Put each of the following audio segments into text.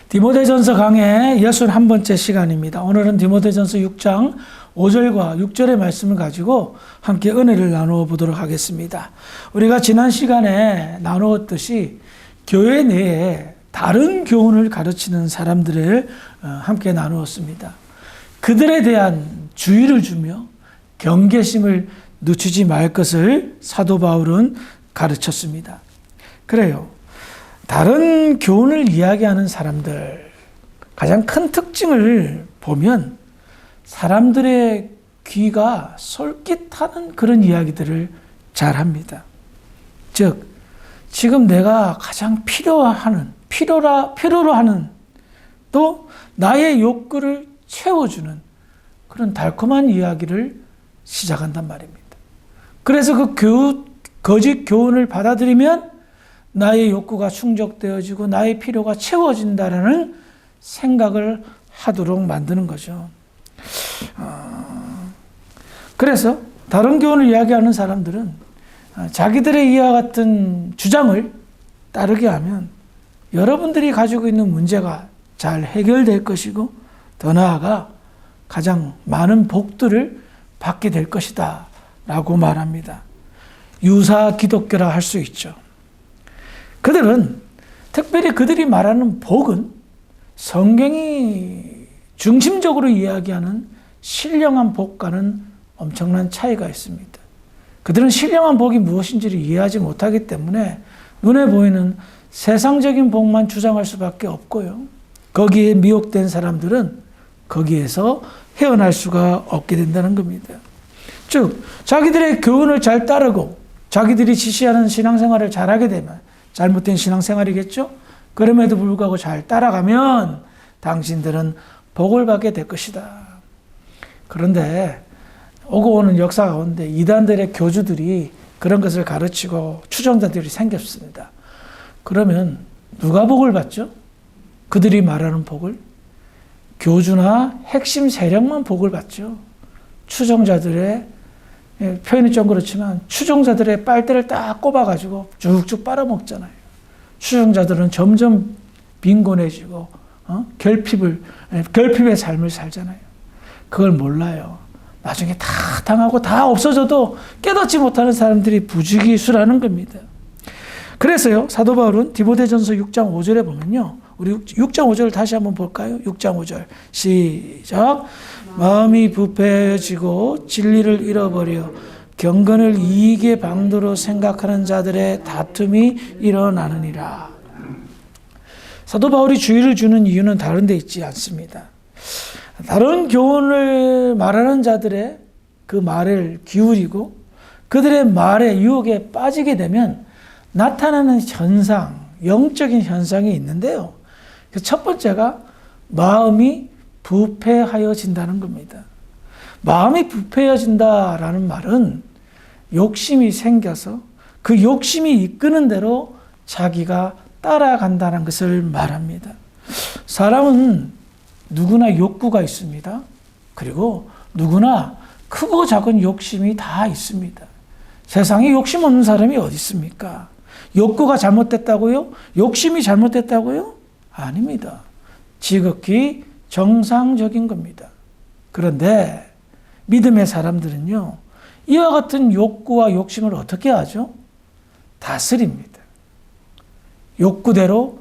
디모데전서 강의 61번째 시간입니다. 오늘은 디모데전서 6장 5절과 6절의 말씀을 가지고 함께 은혜를 나누어 보도록 하겠습니다. 우리가 지난 시간에 나누었듯이 교회 내에 다른 교훈을 가르치는 사람들을 함께 나누었습니다. 그들에 대한 주의를 주며 경계심을 늦추지 말 것을 사도 바울은 가르쳤습니다. 그래요. 다른 교훈을 이야기하는 사람들, 가장 큰 특징을 보면 사람들의 귀가 솔깃하는 그런 이야기들을 잘 합니다. 즉, 지금 내가 가장 필요로 하는 또 나의 욕구를 채워주는 그런 달콤한 이야기를 시작한단 말입니다. 그래서 그 거짓 교훈을 받아들이면 나의 욕구가 충족되어지고 나의 필요가 채워진다라는 생각을 하도록 만드는 거죠. 그래서 다른 교훈을 이야기하는 사람들은 자기들의 이와 같은 주장을 따르게 하면 여러분들이 가지고 있는 문제가 잘 해결될 것이고 더 나아가 가장 많은 복들을 받게 될 것이다 라고 말합니다. 유사 기독교라 할 수 있죠. 그들은 특별히 그들이 말하는 복은 성경이 중심적으로 이야기하는 신령한 복과는 엄청난 차이가 있습니다. 그들은 신령한 복이 무엇인지를 이해하지 못하기 때문에 눈에 보이는 세상적인 복만 주장할 수밖에 없고요. 거기에 미혹된 사람들은 거기에서 헤어날 수가 없게 된다는 겁니다. 즉, 자기들의 교훈을 잘 따르고 자기들이 지시하는 신앙생활을 잘하게 되면 잘못된 신앙생활이겠죠? 그럼에도 불구하고 잘 따라가면 당신들은 복을 받게 될 것이다. 그런데 오고 오는 역사 가운데 이단들의 교주들이 그런 것을 가르치고 추종자들이 생겼습니다. 그러면 누가 복을 받죠? 그들이 말하는 복을? 교주나 핵심 세력만 복을 받죠. 추종자들의, 표현이 좀 그렇지만 추종자들의 빨대를 딱 꼽아가지고 쭉쭉 빨아먹잖아요. 추종자들은 점점 빈곤해지고 결핍의 삶을 살잖아요. 그걸 몰라요. 나중에 다 당하고 다 없어져도 깨닫지 못하는 사람들이 부지기수라는 겁니다. 그래서요, 사도 바울은 디모데전서 6장 5절에 보면요, 우리 6장 5절 다시 한번 볼까요? 6장 5절 시작. 마음이 부패해지고 진리를 잃어버려 경건을 이익의 방도로 생각하는 자들의 다툼이 일어나느니라. 사도 바울이 주의를 주는 이유는 다른 데 있지 않습니다. 다른 교훈을 말하는 자들의 그 말을 기울이고 그들의 말에 유혹에 빠지게 되면 나타나는 현상, 영적인 현상이 있는데요. 첫 번째가 마음이 부패하여진다는 겁니다. 마음이 부패해진다라는 말은 욕심이 생겨서 그 욕심이 이끄는 대로 자기가 따라간다는 것을 말합니다. 사람은 누구나 욕구가 있습니다. 그리고 누구나 크고 작은 욕심이 다 있습니다. 세상에 욕심 없는 사람이 어디 있습니까? 욕구가 잘못됐다고요? 욕심이 잘못됐다고요? 아닙니다. 지극히 정상적인 겁니다. 그런데 믿음의 사람들은요, 이와 같은 욕구와 욕심을 어떻게 하죠? 다스립니다. 욕구대로,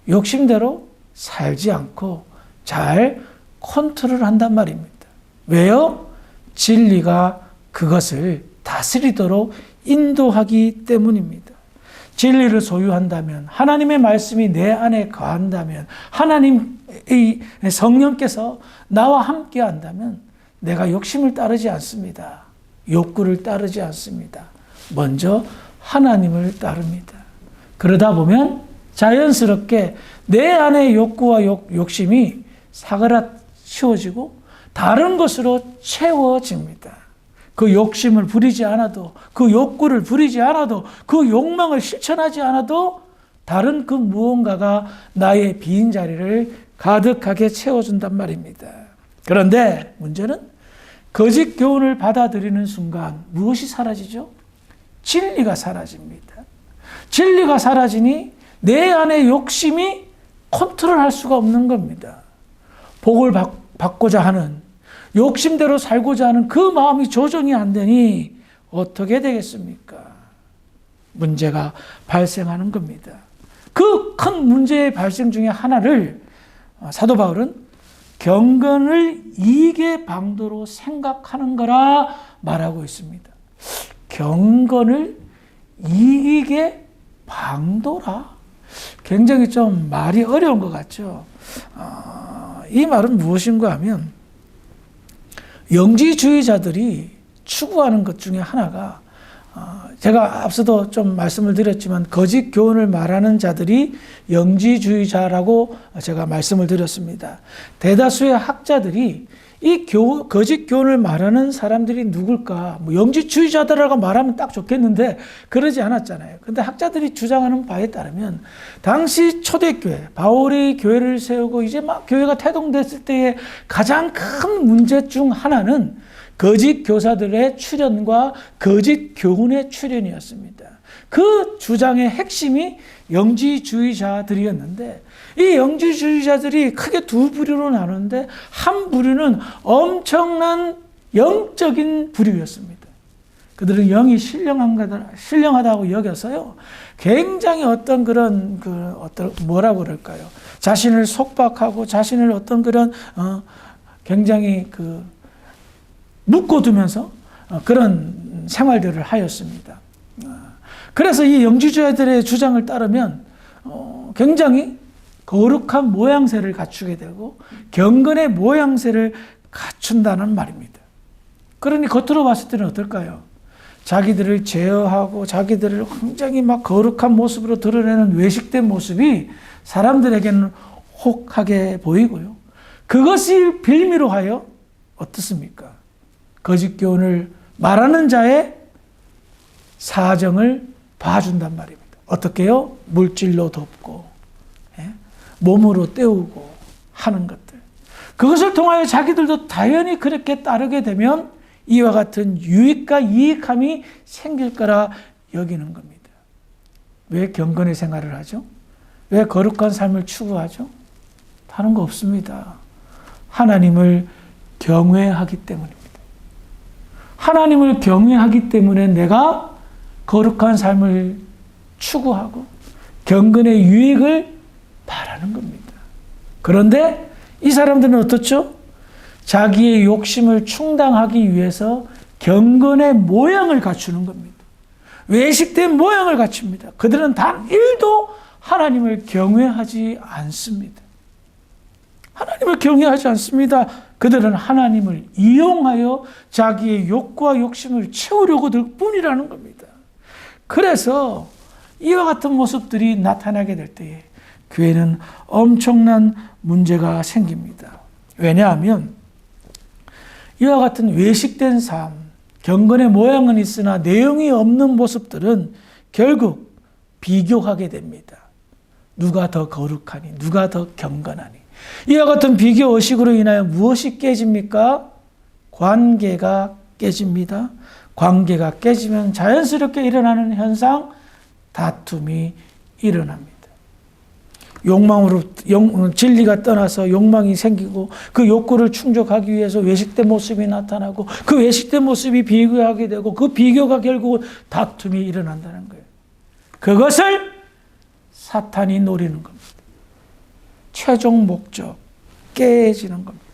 욕심대로 살지 않고 잘 컨트롤한단 말입니다. 왜요? 진리가 그것을 다스리도록 인도하기 때문입니다. 진리를 소유한다면, 하나님의 말씀이 내 안에 거한다면, 하나님의 성령께서 나와 함께 한다면 내가 욕심을 따르지 않습니다. 욕구를 따르지 않습니다. 먼저 하나님을 따릅니다. 그러다 보면 자연스럽게 내 안의 욕구와 욕심이 사그라치워지고 다른 것으로 채워집니다. 그 욕심을 부리지 않아도, 그 욕구를 부리지 않아도, 그 욕망을 실천하지 않아도 다른 그 무언가가 나의 빈 자리를 가득하게 채워준단 말입니다. 그런데 문제는 거짓 교훈을 받아들이는 순간 무엇이 사라지죠? 진리가 사라집니다. 진리가 사라지니 내 안의 욕심이 컨트롤할 수가 없는 겁니다. 복을 받고자 하는, 욕심대로 살고자 하는 그 마음이 조정이 안 되니 어떻게 되겠습니까? 문제가 발생하는 겁니다. 그 큰 문제의 발생 중에 하나를 사도 바울은 경건을 이익의 방도로 생각하는 거라 말하고 있습니다. 경건을 이익의 방도라? 굉장히 좀 말이 어려운 것 같죠. 이 말은 무엇인가 하면 영지주의자들이 추구하는 것 중에 하나가, 제가 앞서도 좀 말씀을 드렸지만 거짓 교훈을 말하는 자들이 영지주의자라고 제가 말씀을 드렸습니다. 대다수의 학자들이 이 거짓 교훈을 말하는 사람들이 누굴까? 영지주의자들이라고 말하면 딱 좋겠는데 그러지 않았잖아요. 근데 학자들이 주장하는 바에 따르면 당시 초대교회, 바울이 교회를 세우고 이제 막 교회가 태동됐을 때의 가장 큰 문제 중 하나는 거짓 교사들의 출현과 거짓 교훈의 출현이었습니다. 그 주장의 핵심이 영지주의자들이었는데, 이 영지주의자들이 크게 두 부류로 나누는데, 한 부류는 엄청난 영적인 부류였습니다. 그들은 영이 신령하다고 여겨서요, 굉장히 어떤 그런 뭐라고 그럴까요? 자신을 속박하고 자신을 어떤 그런 굉장히 묶어두면서 그런 생활들을 하였습니다. 그래서 이 영지주의자들의 주장을 따르면 굉장히 거룩한 모양새를 갖추게 되고 경건의 모양새를 갖춘다는 말입니다. 그러니 겉으로 봤을 때는 어떨까요? 자기들을 제어하고 자기들을 굉장히 막 거룩한 모습으로 드러내는 외식된 모습이 사람들에게는 혹하게 보이고요. 그것이 빌미로 하여 어떻습니까? 거짓 교훈을 말하는 자의 사정을 봐준단 말입니다. 어떻게요? 물질로 덮고, 몸으로 때우고 하는 것들. 그것을 통하여 자기들도 당연히 그렇게 따르게 되면 이와 같은 유익과 이익함이 생길 거라 여기는 겁니다. 왜 경건의 생활을 하죠? 왜 거룩한 삶을 추구하죠? 다른 거 없습니다. 하나님을 경외하기 때문입니다. 하나님을 경외하기 때문에 내가 거룩한 삶을 추구하고 경건의 유익을 바라는 겁니다. 그런데 이 사람들은 어떻죠? 자기의 욕심을 충당하기 위해서 경건의 모양을 갖추는 겁니다. 외식된 모양을 갖춥니다. 그들은 단 1도 하나님을 경외하지 않습니다. 하나님을 경외하지 않습니다. 그들은 하나님을 이용하여 자기의 욕구와 욕심을 채우려고 들 뿐이라는 겁니다. 그래서 이와 같은 모습들이 나타나게 될 때에 교회는 엄청난 문제가 생깁니다. 왜냐하면 이와 같은 외식된 삶, 경건의 모양은 있으나 내용이 없는 모습들은 결국 비교하게 됩니다. 누가 더 거룩하니, 누가 더 경건하니. 이와 같은 비교 의식으로 인하여 무엇이 깨집니까? 관계가 깨집니다. 관계가 깨지면 자연스럽게 일어나는 현상, 다툼이 일어납니다. 욕망으로 진리가 떠나서 욕망이 생기고 그 욕구를 충족하기 위해서 외식된 모습이 나타나고 그 외식된 모습이 비교하게 되고 그 비교가 결국 다툼이 일어난다는 거예요. 그것을 사탄이 노리는 겁니다. 최종 목적, 깨지는 겁니다.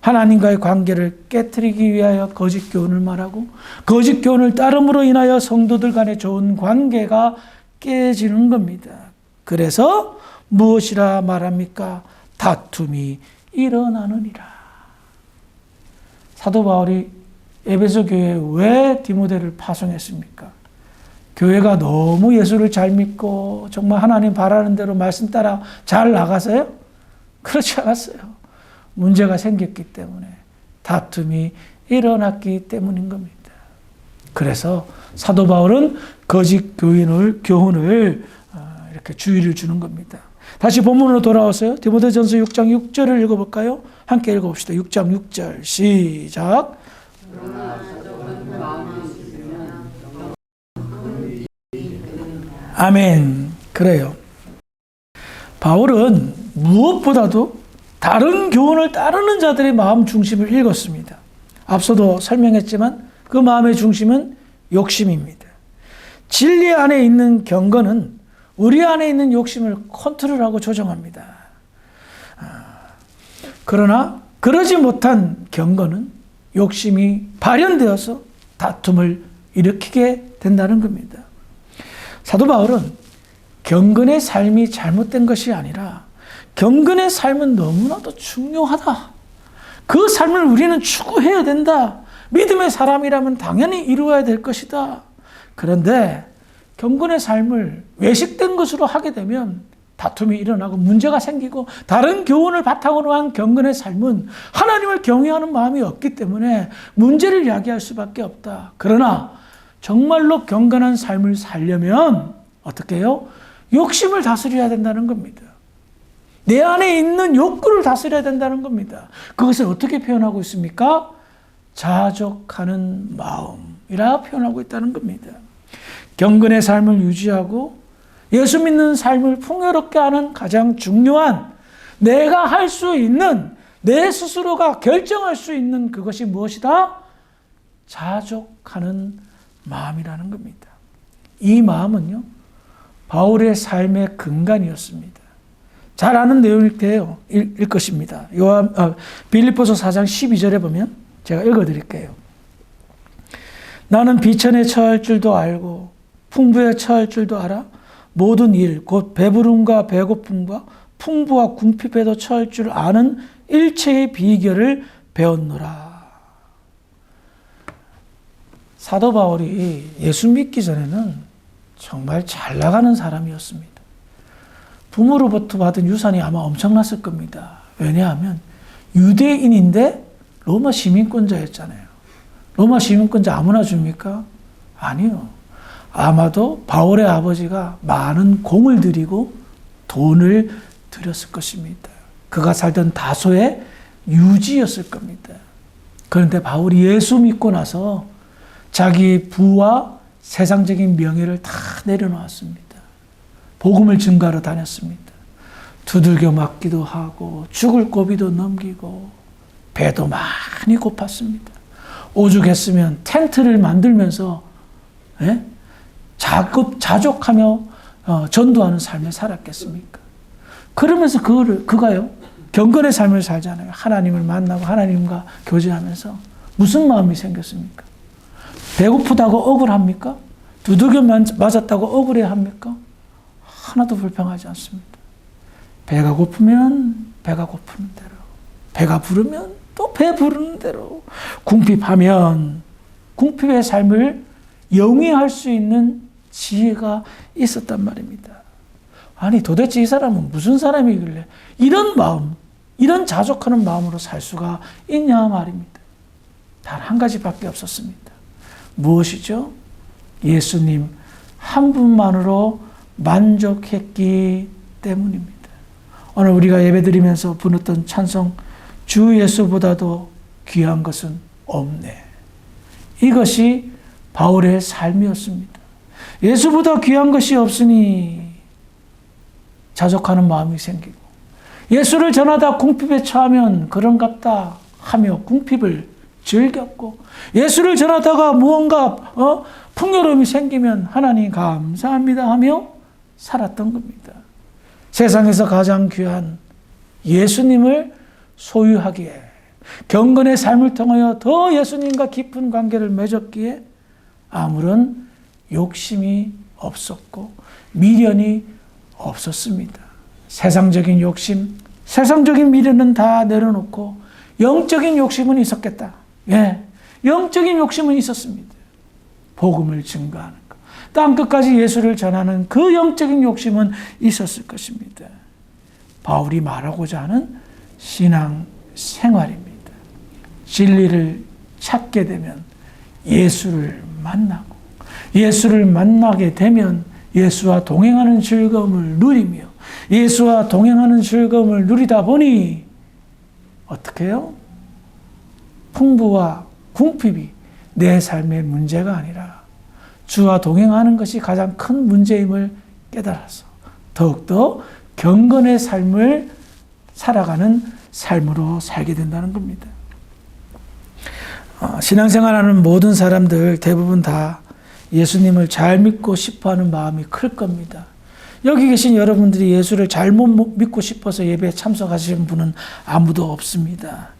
하나님과의 관계를 깨트리기 위하여 거짓 교훈을 말하고 거짓 교훈을 따름으로 인하여 성도들 간의 좋은 관계가 깨지는 겁니다. 그래서 무엇이라 말합니까? 다툼이 일어나느니라. 사도 바울이 에베소 교회에 왜 디모데를 파송했습니까? 교회가 너무 예수를 잘 믿고 정말 하나님 바라는 대로 말씀 따라 잘 나가서요? 그렇지 않았어요. 문제가 생겼기 때문에, 다툼이 일어났기 때문인 겁니다. 그래서 사도 바울은 거짓 교훈을 이렇게 주의를 주는 겁니다. 다시 본문으로 돌아와서요. 디모데전서 6장 6절을 읽어볼까요? 함께 읽어봅시다. 6장 6절 시작. 아멘. 그래요. 바울은 무엇보다도 다른 교훈을 따르는 자들의 마음 중심을 읽었습니다. 앞서도 설명했지만 그 마음의 중심은 욕심입니다. 진리 안에 있는 경건은 우리 안에 있는 욕심을 컨트롤하고 조정합니다. 그러나 그러지 못한 경건은 욕심이 발현되어서 다툼을 일으키게 된다는 겁니다. 사도 바울은 경건의 삶이 잘못된 것이 아니라 경건의 삶은 너무나도 중요하다. 그 삶을 우리는 추구해야 된다. 믿음의 사람이라면 당연히 이루어야 될 것이다. 그런데 경건의 삶을 외식된 것으로 하게 되면 다툼이 일어나고 문제가 생기고 다른 교훈을 바탕으로 한 경건의 삶은 하나님을 경외하는 마음이 없기 때문에 문제를 야기할 수밖에 없다. 그러나 정말로 경건한 삶을 살려면 어떻게 해요? 욕심을 다스려야 된다는 겁니다. 내 안에 있는 욕구를 다스려야 된다는 겁니다. 그것을 어떻게 표현하고 있습니까? 자족하는 마음이라 표현하고 있다는 겁니다. 경건의 삶을 유지하고 예수 믿는 삶을 풍요롭게 하는 가장 중요한 내가 할 수 있는 내 스스로가 결정할 수 있는 그것이 무엇이다? 자족하는 마음이라는 겁니다. 이 마음은요, 바울의 삶의 근간이었습니다. 잘 아는 내용일 것입니다. 빌립보서 4장 12절에 보면 제가 읽어드릴게요. 나는 비천에 처할 줄도 알고 풍부에 처할 줄도 알아 모든 일, 곧 배부름과 배고픔과 풍부와 궁핍에도 처할 줄 아는 일체의 비결을 배웠노라. 사도 바울이 예수 믿기 전에는 정말 잘 나가는 사람이었습니다. 부모로부터 받은 유산이 아마 엄청났을 겁니다. 왜냐하면 유대인인데 로마 시민권자였잖아요. 로마 시민권자 아무나 줍니까? 아니요. 아마도 바울의 아버지가 많은 공을 들이고 돈을 들였을 것입니다. 그가 살던 다소의 유지였을 겁니다. 그런데 바울이 예수 믿고 나서 자기 부와 세상적인 명예를 다 내려놓았습니다. 복음을 증거하러 다녔습니다. 두들겨 맞기도 하고 죽을 고비도 넘기고 배도 많이 고팠습니다. 오죽했으면 텐트를 만들면서 자족하며 전도하는 삶을 살았겠습니까? 그러면서 그가요 경건의 삶을 살잖아요. 하나님을 만나고 하나님과 교제하면서 무슨 마음이 생겼습니까? 배고프다고 억울합니까? 두들겨 맞았다고 억울해합니까? 하나도 불평하지 않습니다. 배가 고프면 배가 고프는 대로, 배가 부르면 또 배 부르는 대로, 궁핍하면 궁핍의 삶을 영위할 수 있는 지혜가 있었단 말입니다. 아니 도대체 이 사람은 무슨 사람이길래 이런 마음, 이런 자족하는 마음으로 살 수가 있냐 말입니다. 단 한 가지밖에 없었습니다. 무엇이죠? 예수님 한 분만으로 만족했기 때문입니다. 오늘 우리가 예배드리면서 부르던 찬송 주 예수보다도 귀한 것은 없네. 이것이 바울의 삶이었습니다. 예수보다 귀한 것이 없으니 자족하는 마음이 생기고 예수를 전하다 궁핍에 처하면 그런갑다 하며 궁핍을 즐겼고 예수를 전하다가 무언가 풍요로움이 생기면 하나님 감사합니다 하며 살았던 겁니다. 세상에서 가장 귀한 예수님을 소유하기에 경건의 삶을 통하여 더 예수님과 깊은 관계를 맺었기에 아무런 욕심이 없었고 미련이 없었습니다. 세상적인 욕심, 세상적인 미련은 다 내려놓고 영적인 욕심은 있었겠다. 예, 영적인 욕심은 있었습니다. 복음을 증거하는 것, 땅끝까지 예수를 전하는 그 영적인 욕심은 있었을 것입니다. 바울이 말하고자 하는 신앙 생활입니다. 진리를 찾게 되면 예수를 만나고 예수를 만나게 되면 예수와 동행하는 즐거움을 누리며 예수와 동행하는 즐거움을 누리다 보니 어떻게 해요? 풍부와 궁핍이 내 삶의 문제가 아니라 주와 동행하는 것이 가장 큰 문제임을 깨달아서 더욱더 경건의 삶을 살아가는 삶으로 살게 된다는 겁니다. 신앙생활하는 모든 사람들 대부분 다 예수님을 잘 믿고 싶어하는 마음이 클 겁니다. 여기 계신 여러분들이 예수를 잘못 믿고 싶어서 예배에 참석하시는 분은 아무도 없습니다.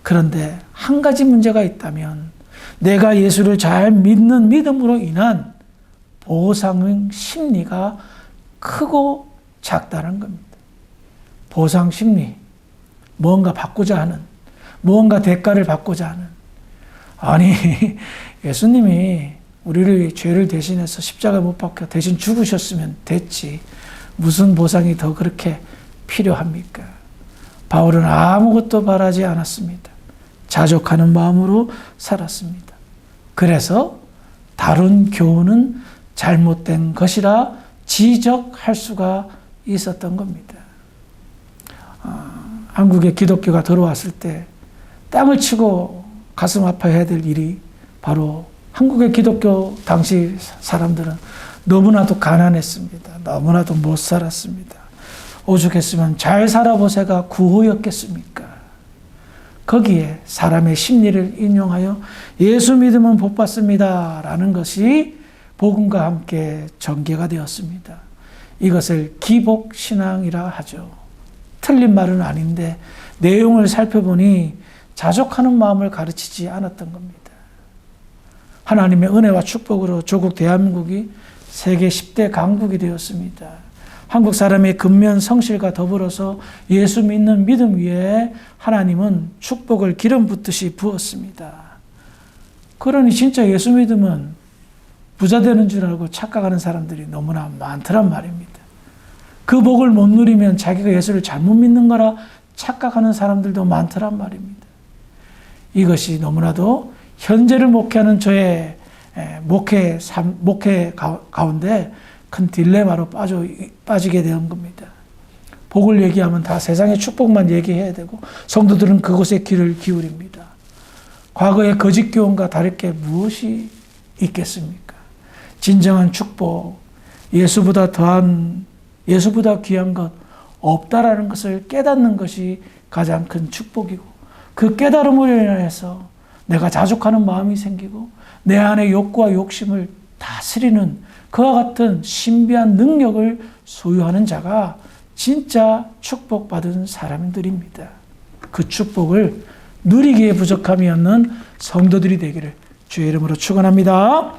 그런데 한 가지 문제가 있다면 내가 예수를 잘 믿는 믿음으로 인한 보상 심리가 크고 작다는 겁니다. 보상 심리, 무언가 받고자 하는, 무언가 대가를 받고자 하는. 아니, 예수님이 우리를 죄를 대신해서 십자가에 못 박혀 대신 죽으셨으면 됐지. 무슨 보상이 더 그렇게 필요합니까? 바울은 아무것도 바라지 않았습니다. 자족하는 마음으로 살았습니다. 그래서 다른 교훈은 잘못된 것이라 지적할 수가 있었던 겁니다. 한국에 기독교가 들어왔을 때 땅을 치고 가슴 아파해야 될 일이 바로 한국의 기독교 당시 사람들은 너무나도 가난했습니다. 너무나도 못 살았습니다. 오죽했으면 잘 살아보세가 구호였겠습니까? 거기에 사람의 심리를 인용하여 예수 믿으면 복 받습니다 라는 것이 복음과 함께 전개가 되었습니다. 이것을 기복신앙이라 하죠. 틀린 말은 아닌데 내용을 살펴보니 자족하는 마음을 가르치지 않았던 겁니다. 하나님의 은혜와 축복으로 조국 대한민국이 세계 10대 강국이 되었습니다. 한국 사람의 근면 성실과 더불어서 예수 믿는 믿음 위에 하나님은 축복을 기름 붓듯이 부었습니다. 그러니 진짜 예수 믿으면 부자 되는 줄 알고 착각하는 사람들이 너무나 많더란 말입니다. 그 복을 못 누리면 자기가 예수를 잘못 믿는 거라 착각하는 사람들도 많더란 말입니다. 이것이 너무나도 현재를 목회하는 저의 목회 가운데 큰 딜레마로 빠지게 된 겁니다. 복을 얘기하면 다 세상의 축복만 얘기해야 되고 성도들은 그곳에 귀를 기울입니다. 과거의 거짓 교훈과 다를 게 무엇이 있겠습니까? 진정한 축복, 예수보다 귀한 것 없다라는 것을 깨닫는 것이 가장 큰 축복이고 그 깨달음으로 인해서 내가 자족하는 마음이 생기고 내 안의 욕구와 욕심을 다스리는 그와 같은 신비한 능력을 소유하는 자가 진짜 축복받은 사람들입니다. 그 축복을 누리기에 부족함이 없는 성도들이 되기를 주의 이름으로 축원합니다.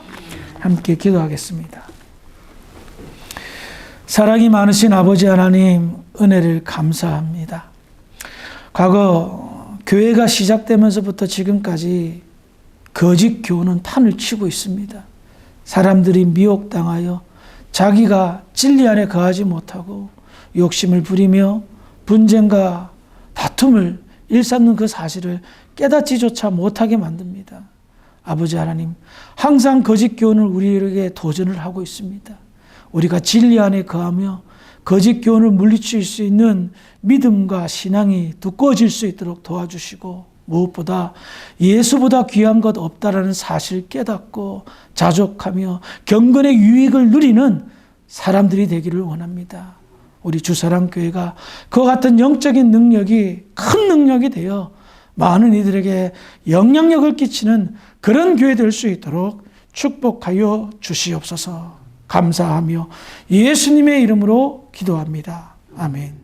함께 기도하겠습니다. 사랑이 많으신 아버지 하나님 은혜를 감사합니다. 과거 교회가 시작되면서부터 지금까지 거짓 교훈은 판을 치고 있습니다. 사람들이 미혹당하여 자기가 진리 안에 거하지 못하고 욕심을 부리며 분쟁과 다툼을 일삼는 그 사실을 깨닫지조차 못하게 만듭니다. 아버지 하나님, 항상 거짓 교훈을 우리에게 도전을 하고 있습니다. 우리가 진리 안에 거하며 거짓 교훈을 물리칠 수 있는 믿음과 신앙이 두꺼워질 수 있도록 도와주시고 무엇보다 예수보다 귀한 것 없다라는 사실을 깨닫고 자족하며 경건의 유익을 누리는 사람들이 되기를 원합니다. 우리 주사랑교회가 그와 같은 영적인 능력이 큰 능력이 되어 많은 이들에게 영향력을 끼치는 그런 교회 될 수 있도록 축복하여 주시옵소서. 감사하며 예수님의 이름으로 기도합니다. 아멘.